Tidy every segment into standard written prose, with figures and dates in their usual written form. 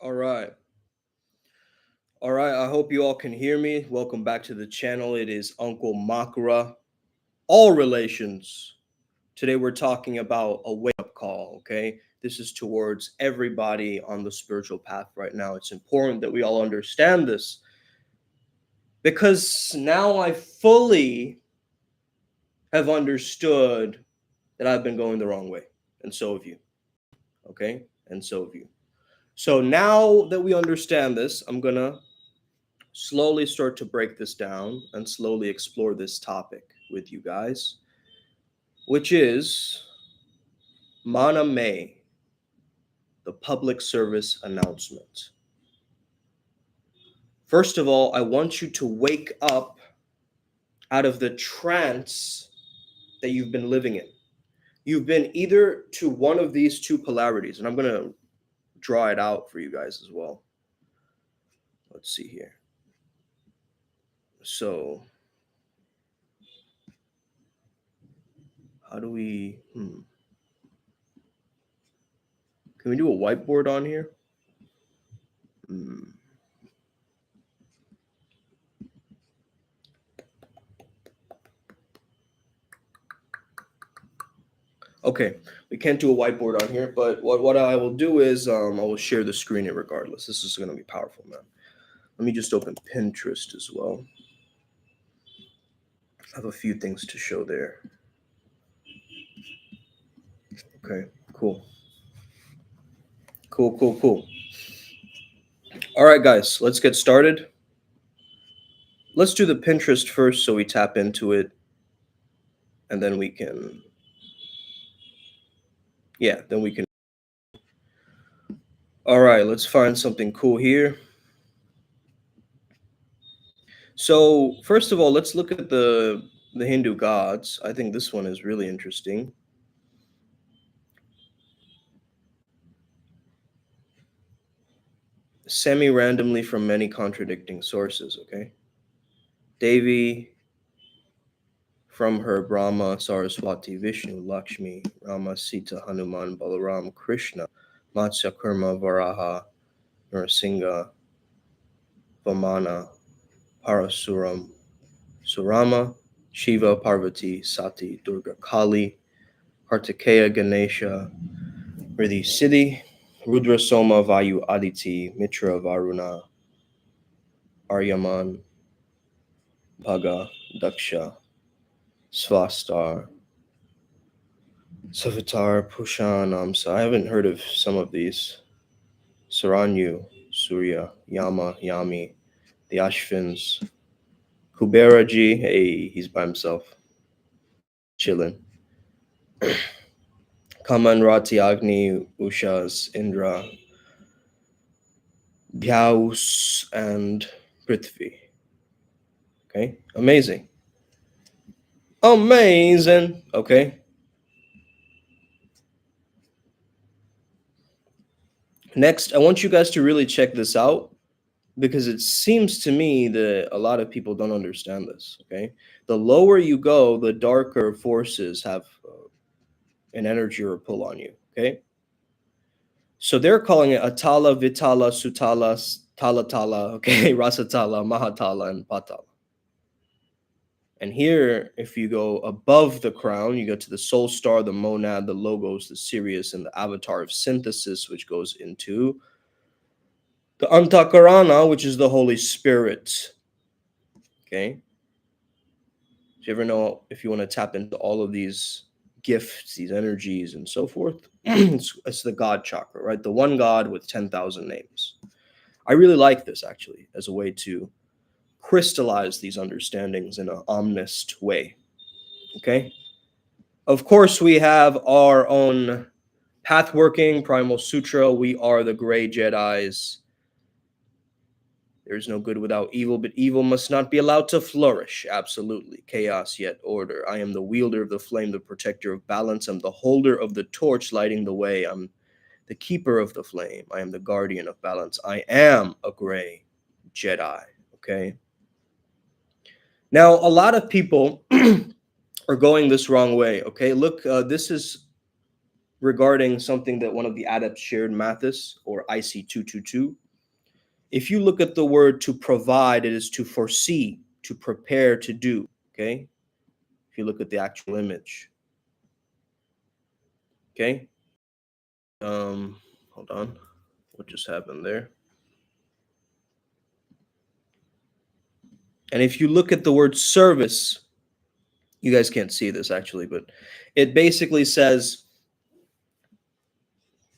All right. All right. I hope you all can hear me. Welcome back to the channel. It is Uncle Makara. All relations. Today we're talking about a wake up call. Okay. This is towards everybody on the spiritual path right now. It's important that we all understand this because now I fully have understood that I've been going the wrong way. And so have you. Okay. And so have you. So now that we understand this, I'm going to slowly start to break this down and slowly explore this topic with you guys, which is Mana May, the public service announcement. First of all, I want you to wake up out of the trance that you've been living in. You've been either to one of these two polarities, and I'm going to draw it out for you guys as well. Let's see here. So, how do we... Can we do a whiteboard on here? Okay, we can't do a whiteboard on here, but what I will do is I will share the screen regardless. This is going to be powerful, man. Let me just open Pinterest as well. I have a few things to show there. Okay, cool. Cool. All right, guys, let's get started. Let's do the Pinterest first so we tap into it, and then we can... Yeah, then we can... All right, let's find something cool here. So, first of all, let's look at the Hindu gods. I think this one is really interesting. Semi-randomly from many contradicting sources, okay? Devi from her Brahma, Saraswati, Vishnu, Lakshmi, Rama, Sita, Hanuman, Balaram, Krishna, Matsya, Kurma, Varaha, Narasimha, Vamana, Parasuram, Surama, Shiva, Parvati, Sati, Durga, Kali, Kartikeya, Ganesha, Riddhi, Siddhi, Rudra, Soma, Vayu, Aditi, Mitra, Varuna, Aryaman, Bhaga, Daksha, Svastar, Savitar, Pushan, Amsa. I haven't heard of some of these. Saranyu, Surya, Yama, Yami, the Ashvins, Kuberaji, hey, he's by himself, chilling. Kaman, Rati, Agni, Ushas, Indra, Bhyaus, and Prithvi. Okay, amazing. Amazing. Okay. Next, I want you guys to really check this out because it seems to me that a lot of people don't understand this. Okay. The lower you go, the darker forces have an energy or a pull on you. Okay. So they're calling it Atala, Vitala, Sutala, Talatala, okay, Rasatala, Mahatala, and Patala. And here, if you go above the crown, you go to the soul star, the monad, the logos, the Sirius, and the avatar of synthesis, which goes into the Antakarana, which is the Holy Spirit. Okay. Do you ever know if you want to tap into all of these gifts, these energies, and so forth? It's the God chakra, right? The one God with 10,000 names. I really like this actually as a way to crystallize these understandings in an omnist way. Okay. Of course, we have our own path working, Primal Sutra. We are the gray Jedis. There is no good without evil, but evil must not be allowed to flourish. Absolutely. Chaos yet order. I am the wielder of the flame, the protector of balance. I'm the holder of the torch lighting the way. I'm the keeper of the flame. I am the guardian of balance. I am a gray Jedi. Okay. Now, a lot of people are going this wrong way. Okay. Look, this is regarding something that one of the adepts shared, Mathis or IC222. If you look at the word to provide, it is to foresee, to prepare, to do. Okay. If you look at the actual image. Okay. Hold on. What just happened there? And if you look at the word service, you guys can't see this actually, but it basically says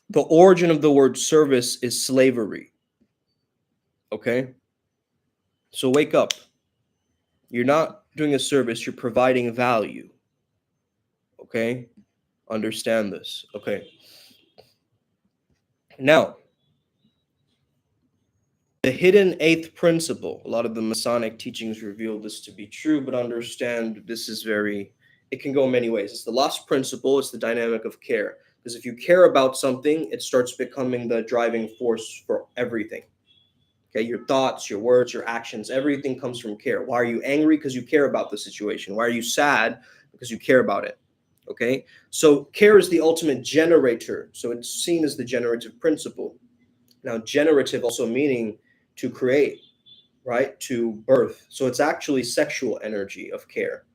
the origin of the word service is slavery. Okay. So wake up. You're not doing a service, you're providing value. Okay. Understand this. Okay. Now, the hidden eighth principle, a lot of the Masonic teachings reveal this to be true, but understand this is it can go many ways. It's the lost principle, it's the dynamic of care. Because if you care about something, it starts becoming the driving force for everything. Okay, your thoughts, your words, your actions, everything comes from care. Why are you angry? Because you care about the situation. Why are you sad? Because you care about it. Okay, so care is the ultimate generator. So it's seen as the generative principle. Now, generative also meaning to create, right? To birth. So it's actually sexual energy of care.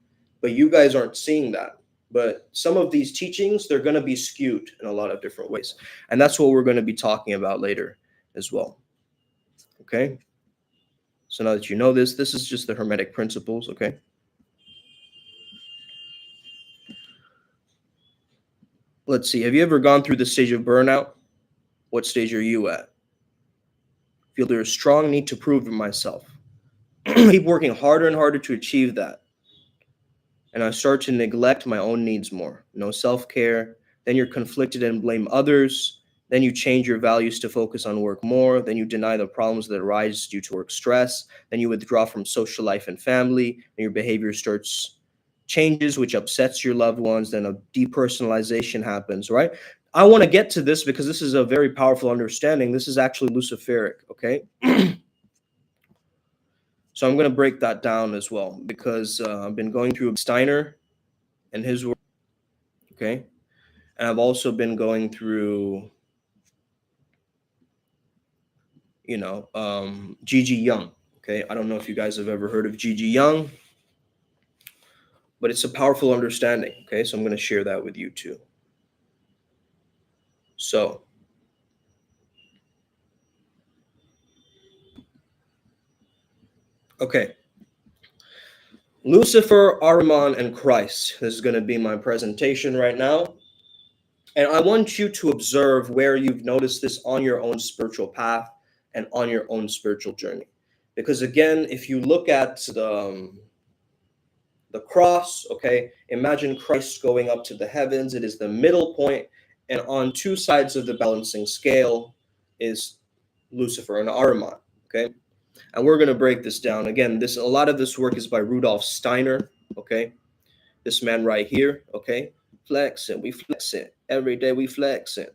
But you guys aren't seeing that. But some of these teachings, they're going to be skewed in a lot of different ways. And that's what we're going to be talking about later as well. Okay? So now that you know this is just the Hermetic principles, okay? Let's see. Have you ever gone through the stage of burnout? What stage are you at? Feel there's a strong need to prove myself. Keep working harder and harder to achieve that. And I start to neglect my own needs more. No self-care. Then you're conflicted and blame others. Then you change your values to focus on work more. Then you deny the problems that arise due to work stress. Then you withdraw from social life and family. And your behavior starts changes, which upsets your loved ones. Then a depersonalization happens, right? I want to get to this because this is a very powerful understanding. This is actually Luciferic, okay? So I'm going to break that down as well because I've been going through Steiner and his work, okay? And I've also been going through, Gigi Young, okay? I don't know if you guys have ever heard of Gigi Young, but it's a powerful understanding, okay? So I'm going to share that with you too. So, okay. Lucifer, Aron, and Christ. This is going to be my presentation right now. And I want you to observe where you've noticed this on your own spiritual path and on your own spiritual journey. Because again, if you look at the cross, okay, imagine Christ going up to the heavens. It is the middle point, and on two sides of the balancing scale is Lucifer and Ahriman, okay? And we're going to break this down. Again, a lot of this work is by Rudolf Steiner, okay? This man right here, okay? Flex it, we flex it. Every day we flex it,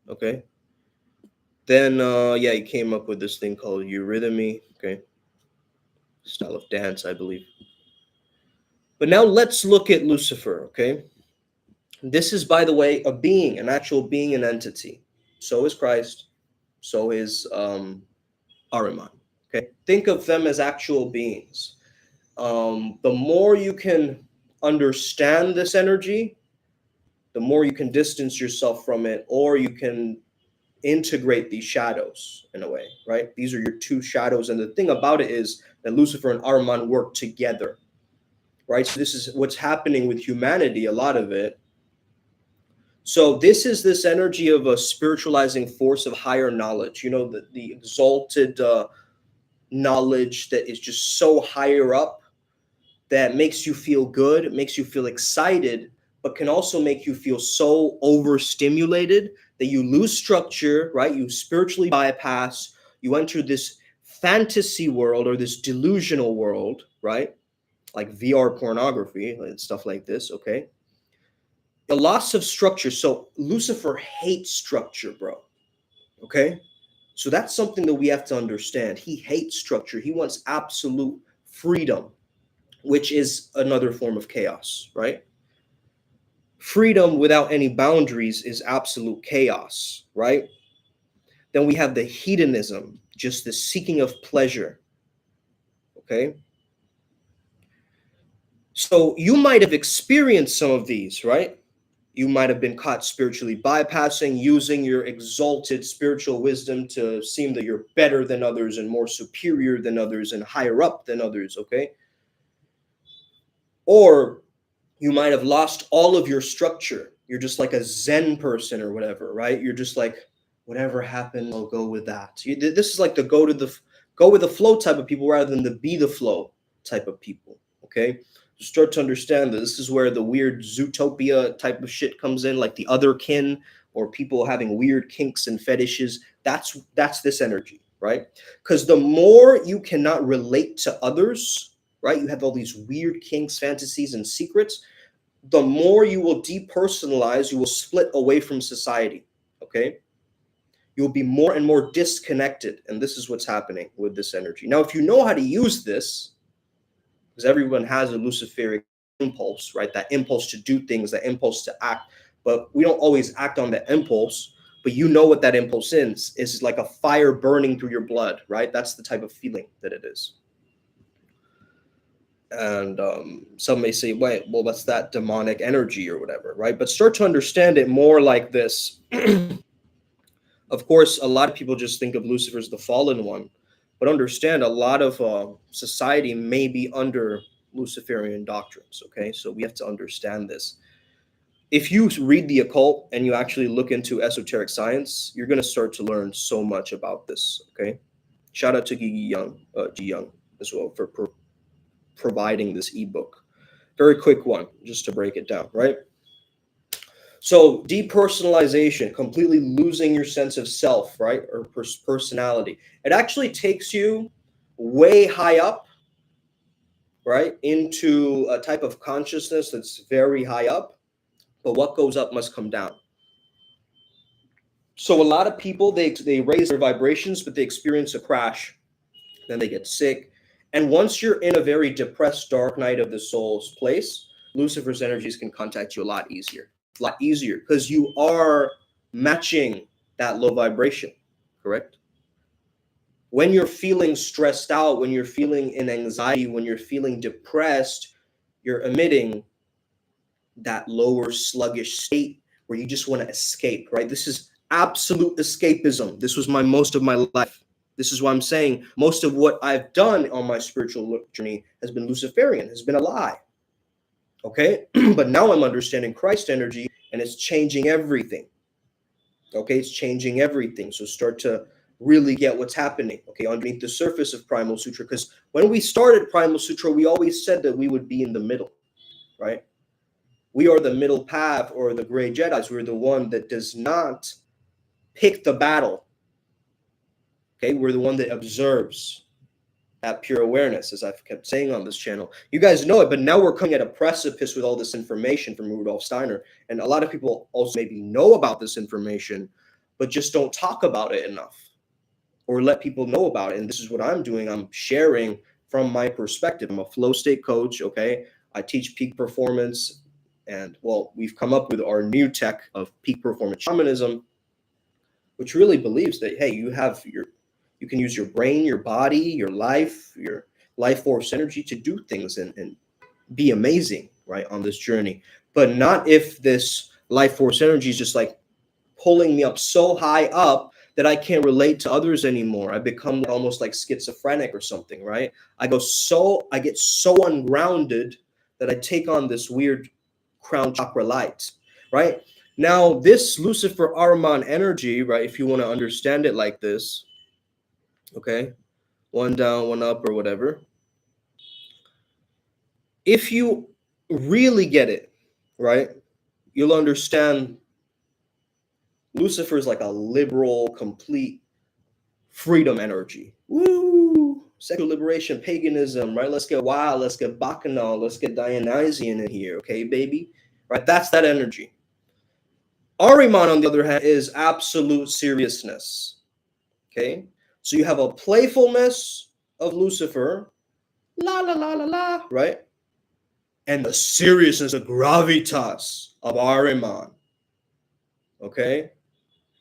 okay? Then, he came up with this thing called eurythmy, okay? Style of dance, I believe. But now let's look at Lucifer, okay? This is, by the way, a being, an actual being, an entity. So is Christ. So is Ahriman, okay? Think of them as actual beings. The more you can understand this energy, the more you can distance yourself from it, or you can integrate these shadows in a way, right? These are your two shadows. And the thing about it is that Lucifer and Ahriman work together, right? So this is what's happening with humanity, a lot of it. So this is this energy of a spiritualizing force of higher knowledge, the exalted knowledge that is just so higher up that makes you feel good, it makes you feel excited, but can also make you feel so overstimulated that you lose structure, right? You spiritually bypass, you enter this fantasy world or this delusional world, right? Like VR pornography and stuff like this, okay? The loss of structure. So Lucifer hates structure, bro, okay? So that's something that we have to understand. He hates structure. He wants absolute freedom, which is another form of chaos, right? Freedom without any boundaries is absolute chaos, right? Then we have the hedonism, just the seeking of pleasure, okay? So you might have experienced some of these, right? You might have been caught spiritually bypassing, using your exalted spiritual wisdom to seem that you're better than others and more superior than others and higher up than others, okay? Or you might have lost all of your structure. You're just like a Zen person or whatever, right? You're just like, whatever happened, I'll go with that. This is like the go with the flow type of people rather than the be the flow type of people, okay? You start to understand that this is where the weird Zootopia type of shit comes in, like the other kin or people having weird kinks and fetishes. That's this energy, right? Because the more you cannot relate to others, right? You have all these weird kinks, fantasies, and secrets. The more you will depersonalize, you will split away from society. Okay, you'll be more and more disconnected, and this is what's happening with this energy. Now, if you know how to use this, because everyone has a Luciferic impulse, right? That impulse to do things, that impulse to act, but we don't always act on that impulse. But you know what that impulse is like a fire burning through your blood, right? That's the type of feeling that it is. And some may say, wait, well, that's that demonic energy or whatever, right? But start to understand it more like this. Of course, a lot of people just think of Lucifer as the fallen one, but understand a lot of society may be under Luciferian doctrines, okay? So we have to understand this. If you read the occult and you actually look into esoteric science, you're going to start to learn so much about this, okay? Shout out to Ji Young as well for providing this ebook. Very quick one, just to break it down, right? So depersonalization, completely losing your sense of self, right? Or personality. It actually takes you way high up, right? Into a type of consciousness that's very high up, but what goes up must come down. So a lot of people, they raise their vibrations, but they experience a crash, then they get sick. And once you're in a very depressed, dark night of the soul's place, Lucifer's energies can contact you a lot easier, because you are matching that low vibration, correct? When you're feeling stressed out, when you're feeling in anxiety, when you're feeling depressed, you're emitting that lower sluggish state where you just want to escape, right? This is absolute escapism. This was most of my life. This is why I'm saying most of what I've done on my spiritual journey has been Luciferian, has been a lie. Okay? But now I'm understanding Christ energy, and it's changing everything. Okay? It's changing everything. So start to really get what's happening, okay, underneath the surface of Primal Sutra. Because when we started Primal Sutra, we always said that we would be in the middle, right? We are the middle path, or the gray Jedis. We're the one that does not pick the battle. Okay, we're the one that observes that pure awareness, as I've kept saying on this channel. You guys know it, but now we're coming at a precipice with all this information from Rudolf Steiner. And a lot of people also maybe know about this information, but just don't talk about it enough or let people know about it. And this is what I'm doing. I'm sharing from my perspective. I'm a flow state coach, okay? I teach peak performance. And well, we've come up with our new tech of peak performance shamanism, which really believes that, hey, you can use your brain, your body, your life force energy to do things and be amazing, right, on this journey. But not if this life force energy is just like pulling me up so high up that I can't relate to others anymore. I become almost like schizophrenic or something, right? I get so ungrounded that I take on this weird crown chakra light, right? Now, this Lucifer Ahriman energy, right, if you want to understand it like this, okay, one down, one up, or whatever. If you really get it, right, you'll understand Lucifer is like a liberal, complete freedom energy. Woo! Sexual liberation, paganism, right? Let's get wild, let's get bacchanal, let's get Dionysian in here, okay, baby? Right? That's that energy. Ahriman, on the other hand, is absolute seriousness. Okay? So you have a playfulness of Lucifer, la la la la la, right? and the seriousness, the gravitas of Ahriman. Okay?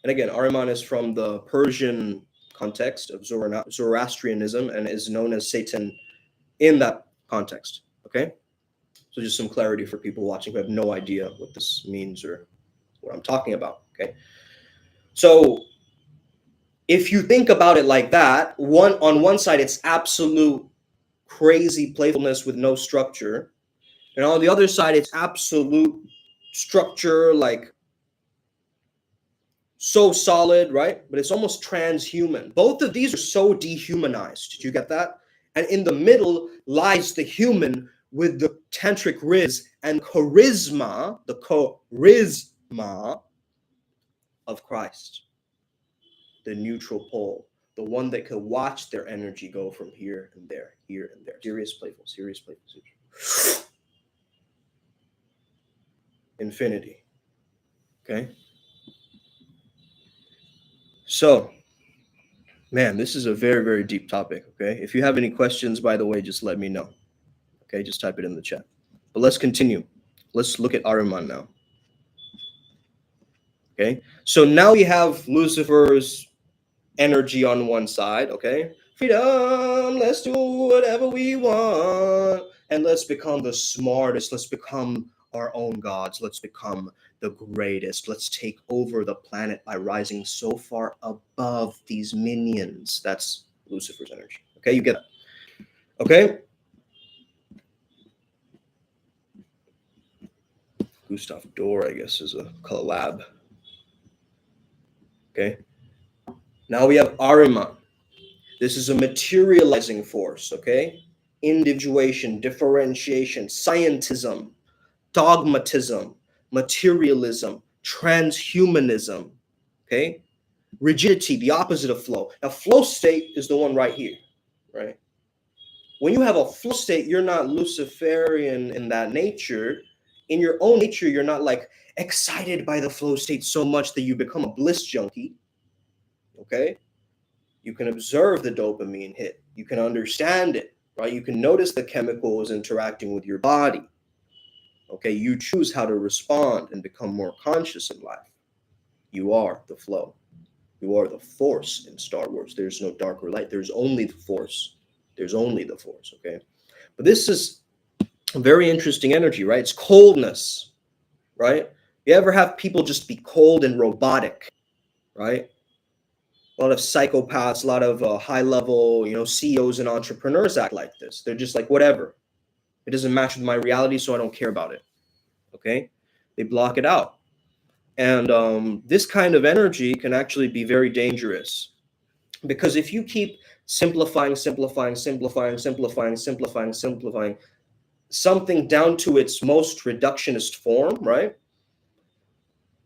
And again, Ahriman is from the Persian context of Zoroastrianism and is known as Satan in that context. Okay? So just some clarity for people watching who have no idea what this means or what I'm talking about. Okay? So if you think about it like that, on one side, it's absolute crazy playfulness with no structure. And on the other side, it's absolute structure, like so solid, right? But it's almost transhuman. Both of these are so dehumanized. Did you get that? And in the middle lies the human with the tantric riz and charisma, the charisma of Christ, the neutral pole, the one that could watch their energy go from here and there, here and there. Serious, playful, serious, playful, serious. Infinity. Okay? So, man, this is a very, very deep topic. Okay? If you have any questions, by the way, just let me know. Okay? Just type it in the chat. But let's continue. Let's look at Ahriman now. Okay? So now we have Lucifer's energy on one side. Okay? Freedom, let's do whatever we want. And let's become the smartest. Let's become our own gods. Let's become the greatest. Let's take over the planet by rising so far above these minions. That's Lucifer's energy. Okay, you get that. Okay. Gustav Doré, I guess, is a collab. Okay. Now we have Ahriman. This is a materializing force. Okay. Individuation, differentiation, scientism, dogmatism, materialism, transhumanism, okay? Rigidity, the opposite of flow. Now, flow state is the one right here, right? When you have a flow state, you're not Luciferian in that nature. In your own nature, you're not like excited by the flow state so much that you become a bliss junkie, okay? You can observe the dopamine hit. You can understand it, right? You can notice the chemicals interacting with your body. Okay, you choose how to respond and become more conscious in life. You are the flow. You are the force in Star Wars. There's no dark or light. There's only the force. There's only the force, okay? But this is a very interesting energy, right? It's coldness, right? You ever have people just be cold and robotic, right? A lot of psychopaths, a lot of high-level, CEOs and entrepreneurs act like this. They're just like, whatever. It doesn't match with my reality, so I don't care about it, okay? They block it out. And this kind of energy can actually be very dangerous because if you keep simplifying something down to its most reductionist form, right?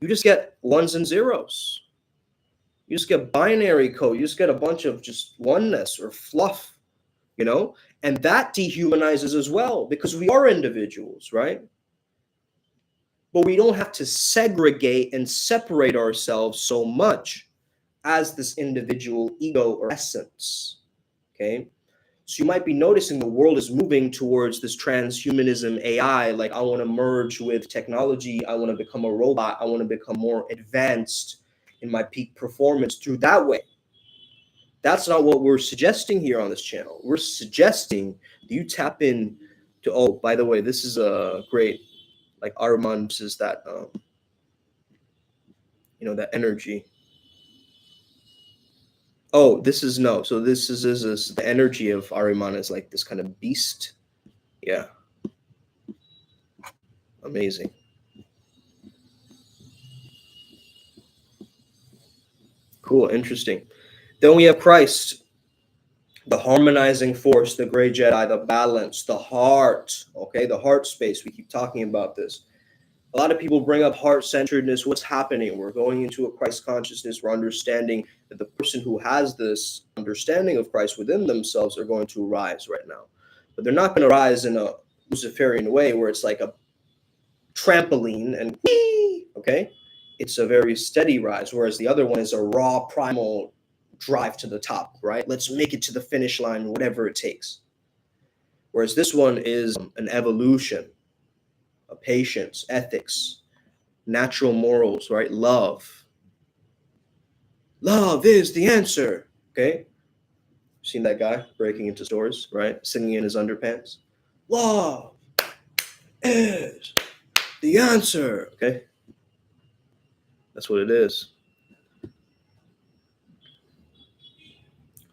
You just get ones and zeros. You just get binary code. You just get a bunch of just oneness or fluff, and that dehumanizes as well because we are individuals, right? But we don't have to segregate and separate ourselves so much as this individual ego or essence, okay? So you might be noticing the world is moving towards this transhumanism AI, like I want to merge with technology, I want to become a robot, I want to become more advanced in my peak performance through that way. That's not what we're suggesting here on this channel. We're suggesting that you tap in to, oh, by the way, this is a great, like Ahriman is that, that energy. Oh, this is no. So this is the energy of Ahriman is like this kind of beast. Yeah. Amazing. Cool. Interesting. Then we have Christ, the harmonizing force, the gray Jedi, the balance, the heart. Okay. The heart space. We keep talking about this. A lot of people bring up heart-centeredness. What's happening? We're going into a Christ consciousness. We're understanding that the person who has this understanding of Christ within themselves are going to rise right now. But they're not going to rise in a Luciferian way where it's like a trampoline and okay? It's a very steady rise, whereas the other one is a raw primal drive to the top, right? Let's make it to the finish line, whatever it takes. Whereas this one is an evolution. patience, ethics, natural morals, right? Love. Love is the answer. Okay? Seen that guy breaking into stores, right? Singing in his underpants. Love is the answer. Okay? That's what it is.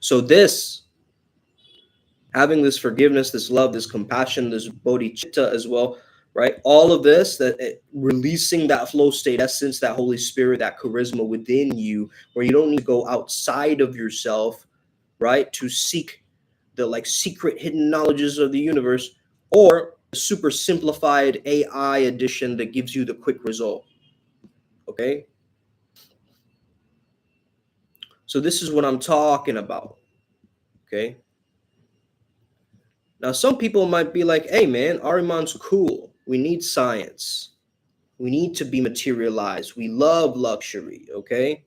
So this, having this forgiveness, this love, this compassion, this bodhicitta as well, right? All of this, releasing that flow state essence, that Holy Spirit, that charisma within you, where you don't need to go outside of yourself, right, to seek the like secret hidden knowledges of the universe, or a super simplified AI edition that gives you the quick result. Okay? So this is what I'm talking about. Okay? Now, some people might be like, hey, man, Ariman's cool. We need science. We need to be materialized. We love luxury, okay?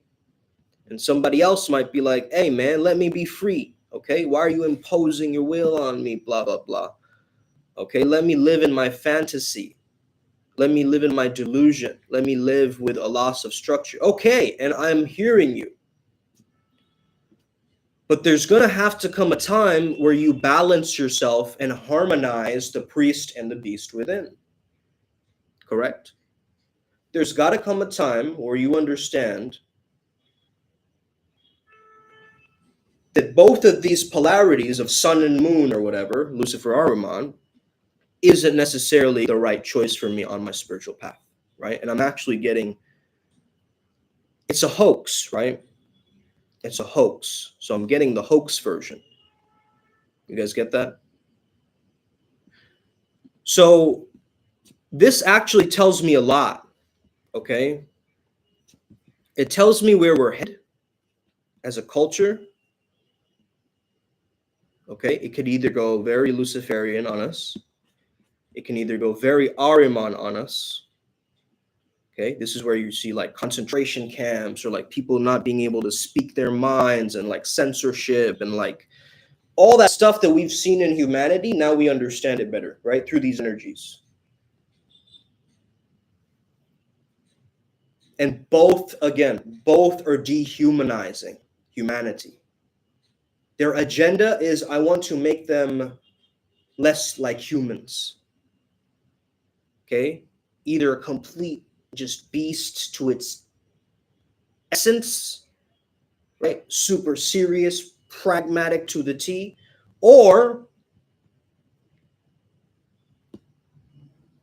And somebody else might be like, hey, man, let me be free, okay? Why are you imposing your will on me, blah, blah, blah. Okay, let me live in my fantasy. Let me live in my delusion. Let me live with a loss of structure. Okay, and I'm hearing you. But there's going to have to come a time where you balance yourself and harmonize the priest and the beast within. Correct? There's got to come a time where you understand that both of these polarities of sun and moon or whatever, Lucifer, Aron, isn't necessarily the right choice for me on my spiritual path, right? And I'm actually getting, it's a hoax, right? It's a hoax. So I'm getting the hoax version. You guys get that? So this actually tells me a lot, okay? It tells me where we're headed as a culture, okay? It could either go very Luciferian on us. It can either go very Ahriman on us. Okay, this is where you see like concentration camps or like people not being able to speak their minds and like censorship and like all that stuff that we've seen in humanity. Now we understand it better, right? Through these energies. And both, again, both are dehumanizing humanity. Their agenda is I want to make them less like humans. Okay, either a complete just beast to its essence, right? Super serious, pragmatic to the T, or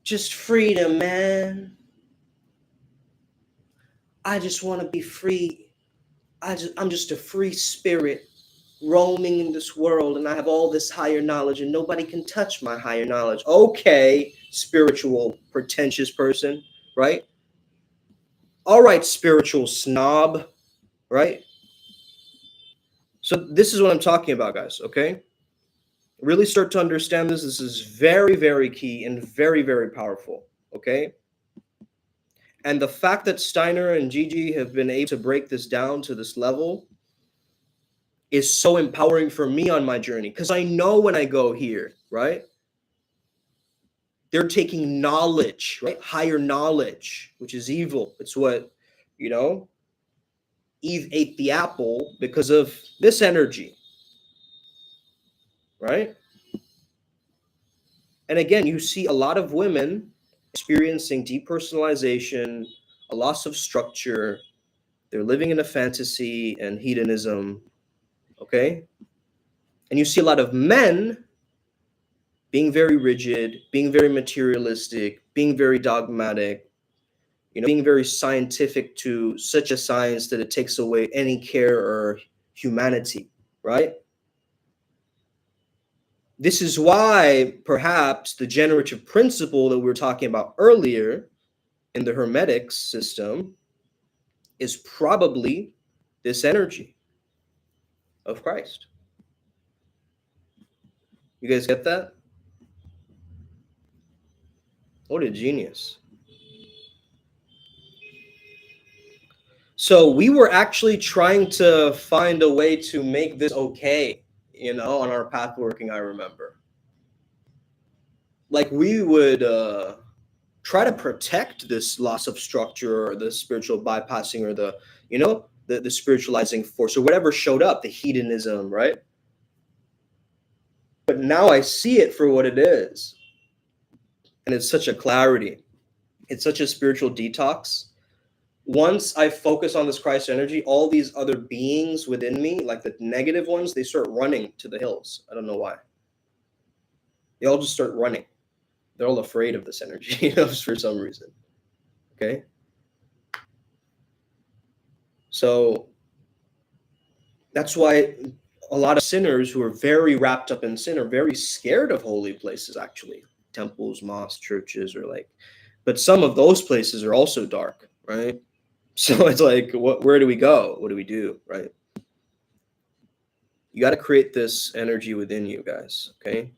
just freedom, man. I just want to be free. I'm just a free spirit roaming in this world, and I have all this higher knowledge, and nobody can touch my higher knowledge. Okay, spiritual, pretentious person, right? All right, spiritual snob, right? So this is what I'm talking about, guys, okay? Really start to understand this. This is very, very key and very, very powerful, okay? And the fact that Steiner and Gigi have been able to break this down to this level is so empowering for me on my journey, because I know when I go here, right? They're taking knowledge, right? Higher knowledge, which is evil. It's what, you know, Eve ate the apple because of this energy, right? And again, you see a lot of women experiencing depersonalization, a loss of structure. They're living in a fantasy and hedonism, okay? And you see a lot of men being very rigid, being very materialistic, being very dogmatic, being very scientific to such a science that it takes away any care or humanity, right? This is why perhaps the generative principle that we were talking about earlier in the Hermetic system is probably this energy of Christ. You guys get that? What a genius. So we were actually trying to find a way to make this okay, on our path working, I remember. Like we would try to protect this loss of structure or the spiritual bypassing or the, the spiritualizing force or whatever showed up, the hedonism, right? But now I see it for what it is. And it's such a clarity. It's such a spiritual detox. Once I focus on this Christ energy, all these other beings within me, like the negative ones, they start running to the hills. I don't know why. They all just start running. They're all afraid of this energy, for some reason. Okay? So that's why a lot of sinners who are very wrapped up in sin are very scared of holy places, actually. Temples, mosques, churches, or like, but some of those places are also dark, right? So it's like, where do we go? What do we do, right? You got to create this energy within you guys, okay?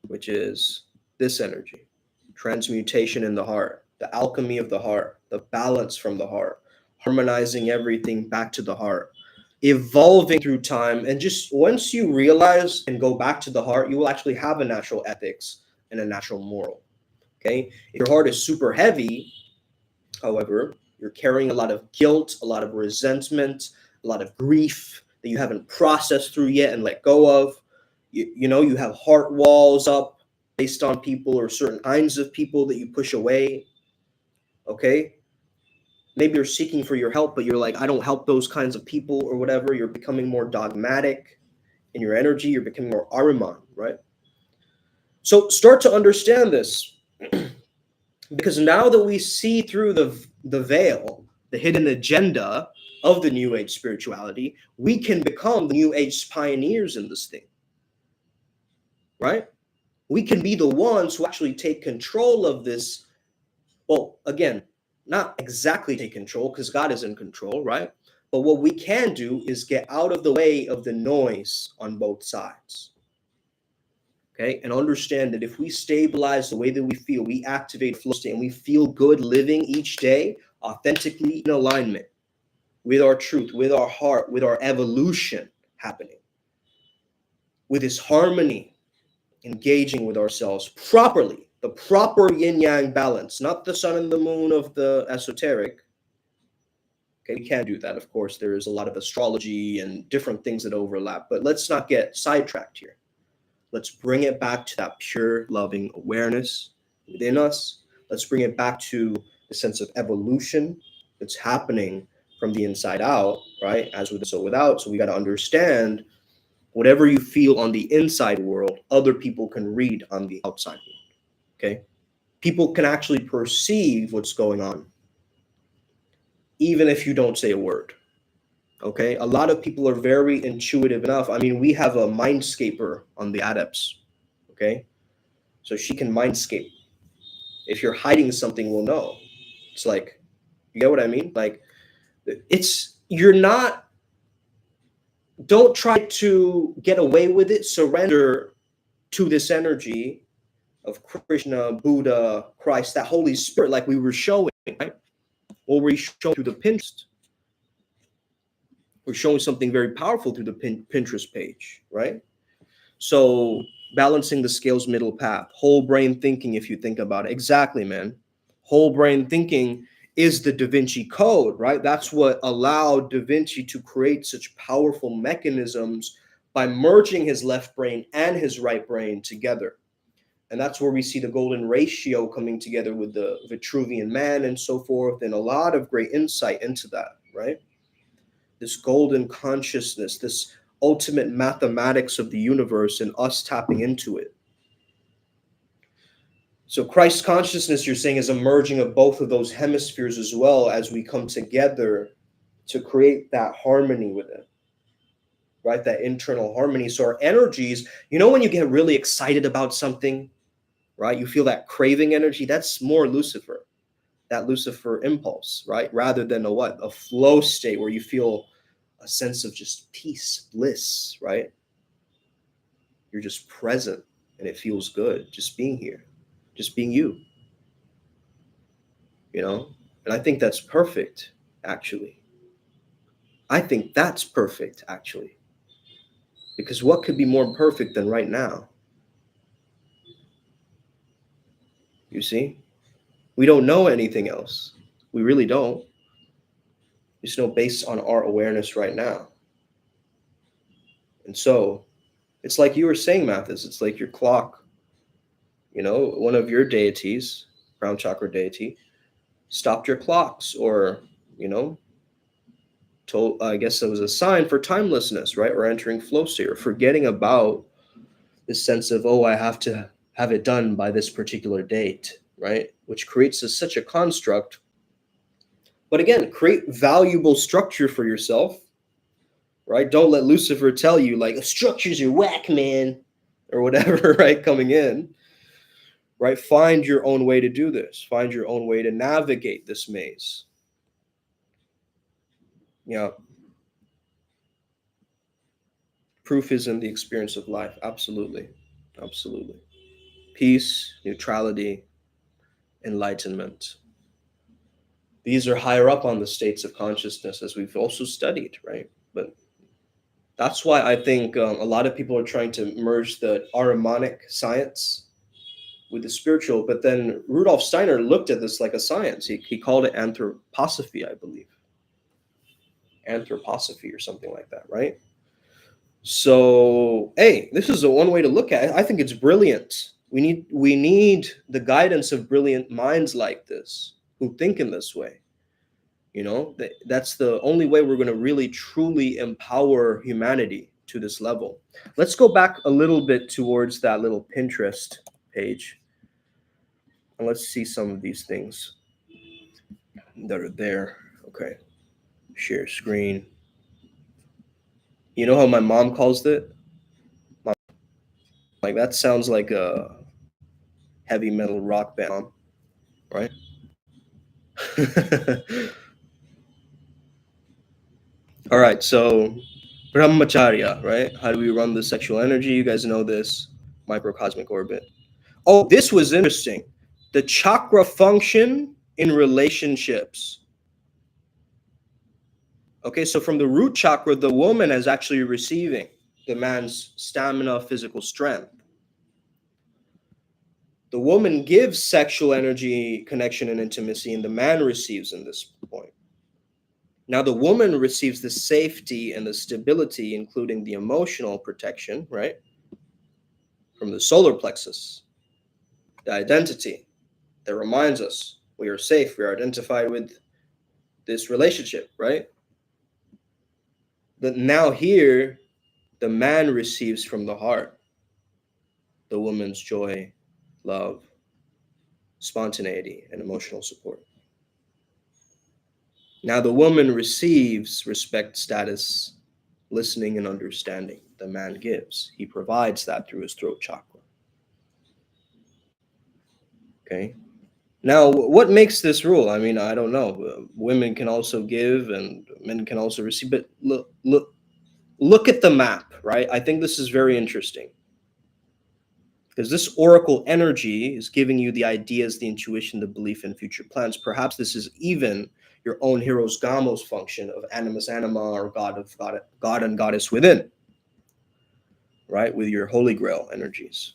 Which is this energy, transmutation in the heart, the alchemy of the heart, the balance from the heart, harmonizing everything back to the heart, evolving through time. And just once you realize and go back to the heart, you will actually have a natural ethics and a natural moral, okay? If your heart is super heavy, however, you're carrying a lot of guilt, a lot of resentment, a lot of grief that you haven't processed through yet and let go of. You have heart walls up based on people or certain kinds of people that you push away. Okay? Maybe you're seeking for your help, but you're like, I don't help those kinds of people or whatever. You're becoming more dogmatic in your energy. You're becoming more Ahriman, right? So start to understand this. Because now that we see through the veil, the hidden agenda of the New Age spirituality, we can become the New Age pioneers in this thing, right? We can be the ones who actually take control of this. Well, again, not exactly take control because God is in control, right? But what we can do is get out of the way of the noise on both sides. Okay, and understand that if we stabilize the way that we feel, we activate flow state, and we feel good living each day authentically in alignment with our truth, with our heart, with our evolution happening, with this harmony, engaging with ourselves properly, the proper yin yang balance, not the sun and the moon of the esoteric. Okay, we can do that. Of course, there is a lot of astrology and different things that overlap, but let's not get sidetracked here. Let's bring it back to that pure, loving awareness within us. Let's bring it back to the sense of evolution that's happening from the inside out, right? As with so without. So we got to understand whatever you feel on the inside world, other people can read on the outside world. Okay? People can actually perceive what's going on, even if you don't say a word. Okay? A lot of people are very intuitive enough. I mean, we have a mindscaper on the adepts. Okay? So she can mindscape. If you're hiding something, we'll know. It's like, you get what I mean? Like, you're not, don't try to get away with it. Surrender to this energy of Krishna, Buddha, Christ, that Holy Spirit, like we were showing, right? Or we're showing through the Pinterest. We're showing something very powerful through the Pinterest page, right? So balancing the scales middle path, whole brain thinking, if you think about it. Exactly, man. Whole brain thinking is the Da Vinci Code, right? That's what allowed Da Vinci to create such powerful mechanisms by merging his left brain and his right brain together. And that's where we see the golden ratio coming together with the Vitruvian man and so forth, and a lot of great insight into that, right? This golden consciousness, this ultimate mathematics of the universe, and us tapping into it. So Christ consciousness, you're saying, is a merging of both of those hemispheres as well as we come together to create that harmony with it, right? That internal harmony. So our energies, when you get really excited about something, right? You feel that craving energy. That's more Lucifer, that Lucifer impulse, right? Rather than a flow state where you feel a sense of just peace, bliss, right? You're just present and it feels good just being here, just being you, And I think that's perfect, actually. I think that's perfect, actually. Because what could be more perfect than right now? You see? We don't know anything else. We really don't. We just know based on our awareness right now. And so it's like you were saying, Mathis, it's like your clock, one of your deities, crown chakra deity, stopped your clocks, or, told, I guess it was a sign for timelessness, right? Or entering flow state, or forgetting about this sense of, oh, I have to have it done by this particular date, right? Which creates such a construct. But again, create valuable structure for yourself, right? Don't let Lucifer tell you, like, structures are whack, man, or whatever, right? Coming in, right? Find your own way to do this. Find your own way to navigate this maze. Yeah. Proof is in the experience of life. Absolutely. Absolutely. Peace, neutrality, enlightenment. These are higher up on the states of consciousness, as we've also studied, right? But that's why I think a lot of people are trying to merge the Ahrimanic science with the spiritual. But then Rudolf Steiner looked at this like a science. He called it anthroposophy, I believe. Anthroposophy or something like that, right? So, hey, this is a one way to look at it. I think it's brilliant. We need the guidance of brilliant minds like this who think in this way. That's the only way we're going to really truly empower humanity to this level. Let's go back a little bit towards that little Pinterest page, and let's see some of these things that are there. Okay, share screen. You know how my mom calls it? Like, that sounds like a heavy metal rock band, right? All right, so brahmacharya, right? How do we run the sexual energy? You guys know this. Microcosmic orbit. Oh, this was interesting. The chakra function in relationships. Okay, so from the root chakra, the woman is actually receiving the man's stamina, physical strength. The woman gives sexual energy, connection, and intimacy, and the man receives in this point. Now, the woman receives the safety and the stability, including the emotional protection, right? From the solar plexus, the identity that reminds us we are safe, we are identified with this relationship, right? But now here, the man receives from the heart the woman's joy, love, spontaneity, and emotional support. Now the woman receives respect, status, listening, and understanding. The man gives. He provides that through his throat chakra. Okay. Now, what makes this rule? I mean, I don't know. Women can also give, and men can also receive. But look at the map, right? I think this is very interesting because this oracle energy is giving you the ideas, the intuition, the belief in future plans. Perhaps this is even your own hero's gamos function of animus anima, or God and goddess within, right? With your holy grail energies.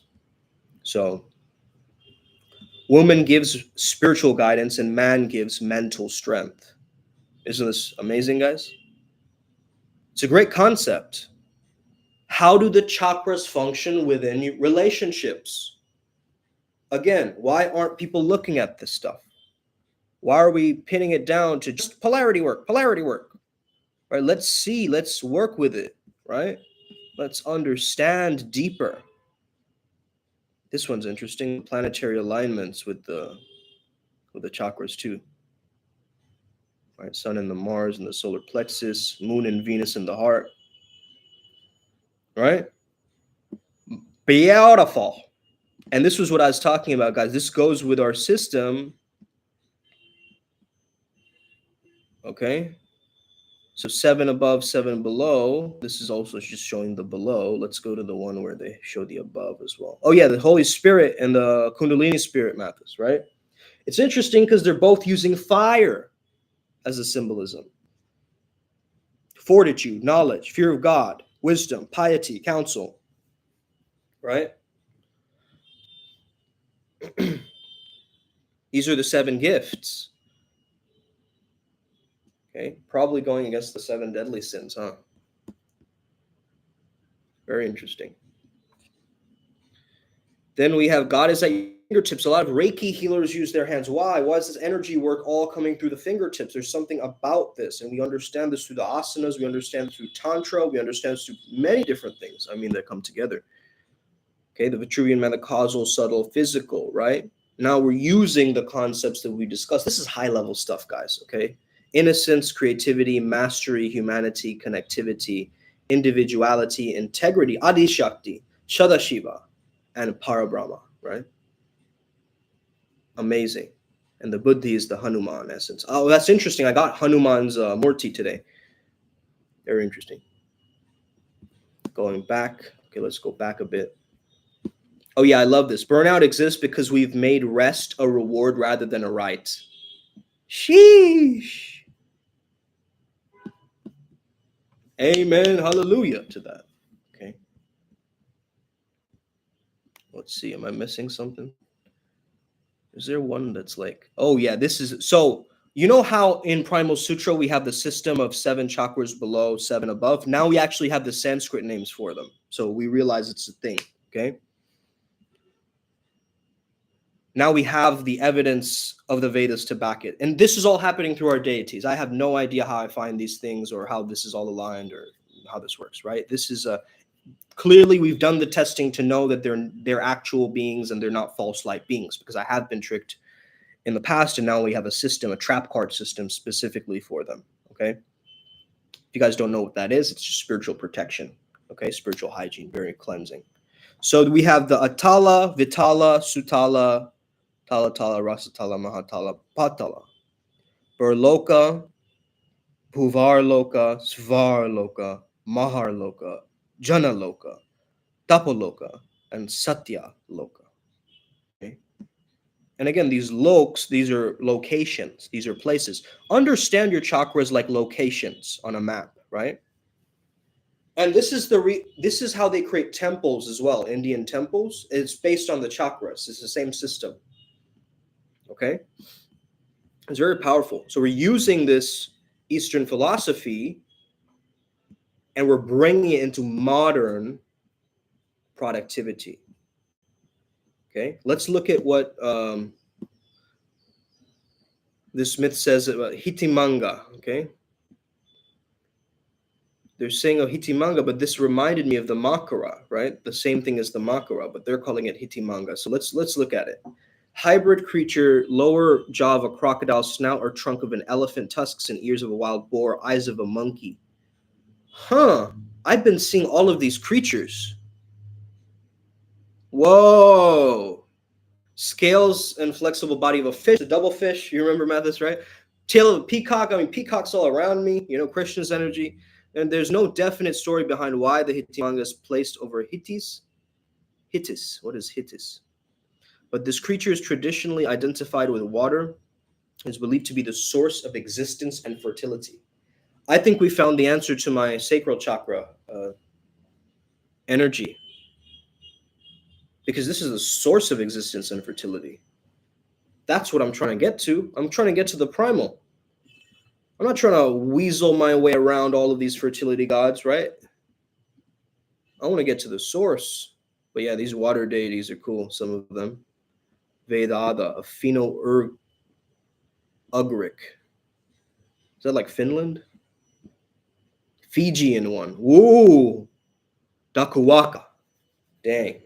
So woman gives spiritual guidance and man gives mental strength. Isn't this amazing, guys? It's a great concept. How do the chakras function within relationships? Again, why aren't people looking at this stuff? Why are we pinning it down to just polarity work, right? Let's work with it, right? Let's understand deeper. This one's interesting. Planetary alignments with the chakras too. Right? Sun and the Mars and the solar plexus, Moon and Venus in the heart. Right? Beautiful. And this was what I was talking about, guys. This goes with our system. Okay. So 7 above, 7 below. This is also just showing the below. Let's go to the one where they show the above as well. Oh, yeah, the Holy Spirit and the Kundalini Spirit Mathis, right? It's interesting because they're both using fire as a symbolism. Fortitude, knowledge, fear of God, wisdom, piety, counsel, right? These are the 7 gifts. Okay, probably going against the 7 deadly sins, huh? Very interesting. Then we have God is at your fingertips. A lot of Reiki healers use their hands. Why? Why is this energy work all coming through the fingertips? There's something about this, and we understand this through the asanas. We understand it through Tantra. We understand this through many different things. I mean, that come together. Okay, the Vitruvian man, the causal, subtle, physical, right? Now we're using the concepts that we discussed. This is high-level stuff, guys, okay? Innocence, creativity, mastery, humanity, connectivity, individuality, integrity, Adishakti, Shadashiva, and Parabrahma, right? Amazing. And the Buddhi is the Hanuman essence. Oh, that's interesting. I got Hanuman's Murti today. Very interesting. Going back. Okay, let's go back a bit. Oh, yeah, I love this. Burnout exists because we've made rest a reward rather than a right. Sheesh. Amen. Hallelujah to that. Okay. Let's see. Am I missing something? Is there one that's like, oh, yeah, this is so. You know how in Primal Sutra we have the system of 7 chakras below, 7 above? Now we actually have the Sanskrit names for them. So we realize it's a thing. Okay. Now we have the evidence of the Vedas to back it. And this is all happening through our deities. I have no idea how I find these things or how this is all aligned or how this works, right? This is clearly we've done the testing to know that they're actual beings and they're not false light beings, because I have been tricked in the past, and now we have a system, a trap card system specifically for them, okay? If you guys don't know what that is, it's just spiritual protection, okay? Spiritual hygiene, very cleansing. So we have the Atala, Vitala, Sutala, Talatala, Rasatala, Mahatala, Patala, Burloka, Bhuvarloka, Svarloka, Maharloka, Janaloka, Tapaloka, and Satya Loka. Okay? And again, these loks, these are locations, these are places. Understand your chakras like locations on a map, right? And this is this is how they create temples as well. Indian temples. It's based on the chakras. It's the same system. Okay. It's very powerful. So we're using this Eastern philosophy and we're bringing it into modern productivity. Okay, let's look at what this myth says about hitimanga. Okay, they're saying, oh, hitimanga, but this reminded me of the makara, right? The same thing as the makara, but they're calling it hitimanga. So let's look at it. Hybrid creature, lower jaw of a crocodile, snout or trunk of an elephant, tusks and ears of a wild boar, eyes of a monkey. Huh, I've been seeing all of these creatures. Whoa. Scales and flexible body of a fish, the double fish. You remember Mathis, right? Tail of a peacock. I mean, peacocks all around me, you know, Krishna's energy. And there's no definite story behind why the Hitimanga is placed over Hittis. Hittis. What is Hittis? But this creature is traditionally identified with water, is believed to be the source of existence and fertility. I think we found the answer to my sacral chakra energy, because this is the source of existence and fertility. That's what I'm trying to get to. I'm trying to get to the primal. I'm not trying to weasel my way around all of these fertility gods, right? I want to get to the source. But yeah, these water deities are cool, some of them. Vedada, a Finno-Ugric. Is that like Finland? Fijian one. Whoa! Dakuwaka. Dang.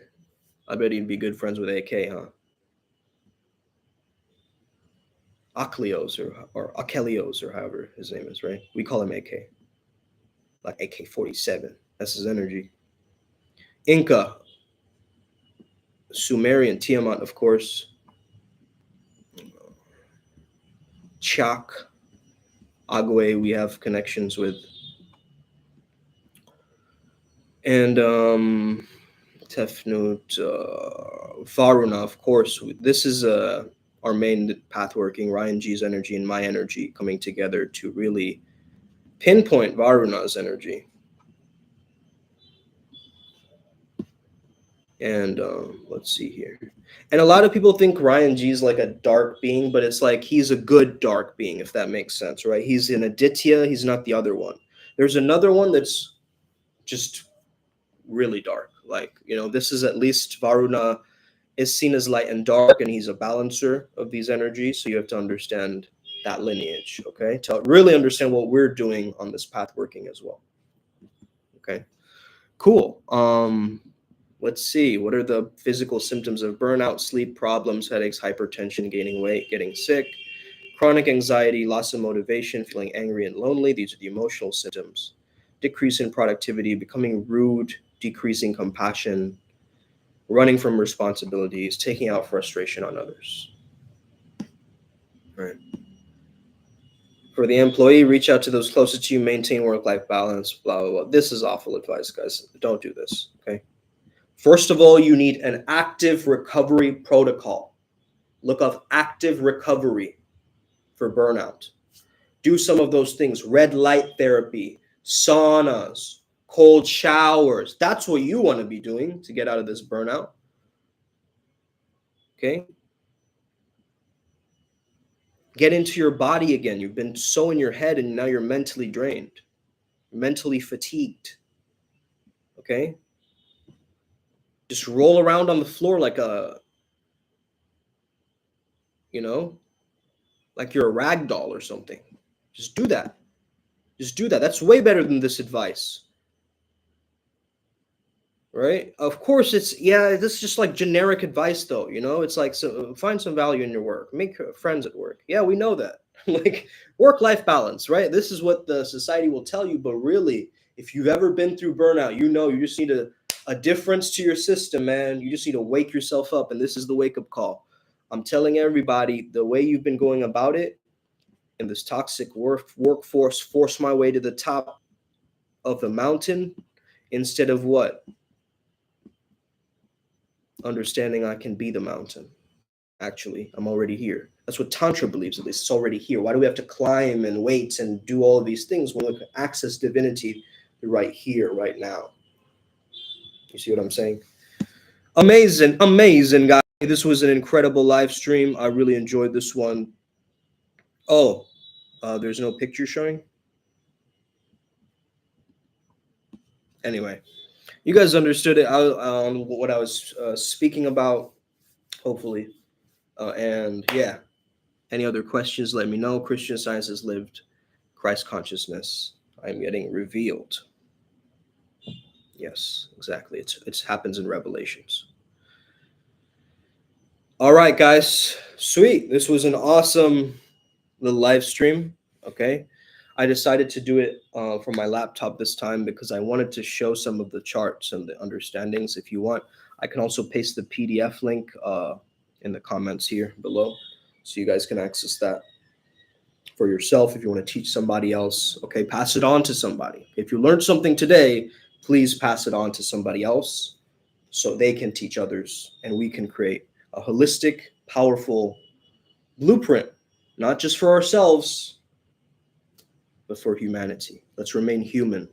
I bet he'd be good friends with AK, huh? Akelios or Akelios or however his name is, right? We call him AK. Like AK-47. That's his energy. Inca. Sumerian, Tiamat, of course. Chak. Agwe, we have connections with. And Tefnut, Varuna, of course. This is our main path working, Ryan G's energy and my energy coming together to really pinpoint Varuna's energy. And let's see here. And a lot of people think Ryan G is like a dark being, but it's like he's a good dark being, if that makes sense, right? He's an Aditya, he's not the other one. There's another one that's just really dark. Like, this is at least Varuna is seen as light and dark, and he's a balancer of these energies. So you have to understand that lineage, okay? To really understand what we're doing on this path working as well. Okay, cool. Let's see. What are the physical symptoms of burnout? Sleep problems, headaches, hypertension, gaining weight, getting sick, chronic anxiety, loss of motivation, feeling angry and lonely. These are the emotional symptoms. Decrease in productivity, becoming rude, decreasing compassion, running from responsibilities, taking out frustration on others. Right. For the employee, reach out to those closest to you, maintain work-life balance, blah, blah, blah. This is awful advice, guys. Don't do this, okay? First of all, you need an active recovery protocol. Look up active recovery for burnout. Do some of those things, red light therapy, saunas, cold showers. That's what you want to be doing to get out of this burnout, okay? Get into your body again. You've been so in your head and now you're mentally drained, mentally fatigued. Okay? Just roll around on the floor like you know, like you're a rag doll or something. Just do that. Just do that. That's way better than this advice. Right? Of course, this is just like generic advice though, It's like, so find some value in your work, make friends at work. Yeah, we know that. Like work-life balance, right? This is what the society will tell you, but really, if you've ever been through burnout, you just need a difference to your system, man. You just need to wake yourself up, and this is the wake-up call. I'm telling everybody, the way you've been going about it in this toxic workforce, force my way to the top of the mountain instead of what? Understanding I can be the mountain. Actually, I'm already here. That's what Tantra believes, at least. It's already here. Why do we have to climb and wait and do all of these things when we can access divinity right here, right now? You see what I'm saying? Amazing, amazing, guys. This was an incredible live stream. I really enjoyed this one. Oh, there's no picture showing? Anyway, you guys understood it. What I was speaking about, hopefully. And yeah, any other questions, let me know. Christian Science has lived. Christ consciousness. I'm getting revealed. Yes, exactly. It happens in Revelations. All right, guys. Sweet. This was an awesome little live stream. Okay. I decided to do it from my laptop this time because I wanted to show some of the charts and the understandings. If you want, I can also paste the PDF link in the comments here below so you guys can access that for yourself if you want to teach somebody else. Okay, pass it on to somebody. If you learned something today, please pass it on to somebody else so they can teach others and we can create a holistic, powerful blueprint, not just for ourselves, but for humanity. Let's remain human.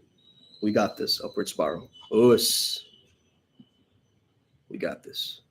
We got this, upward spiral. Us. We got this.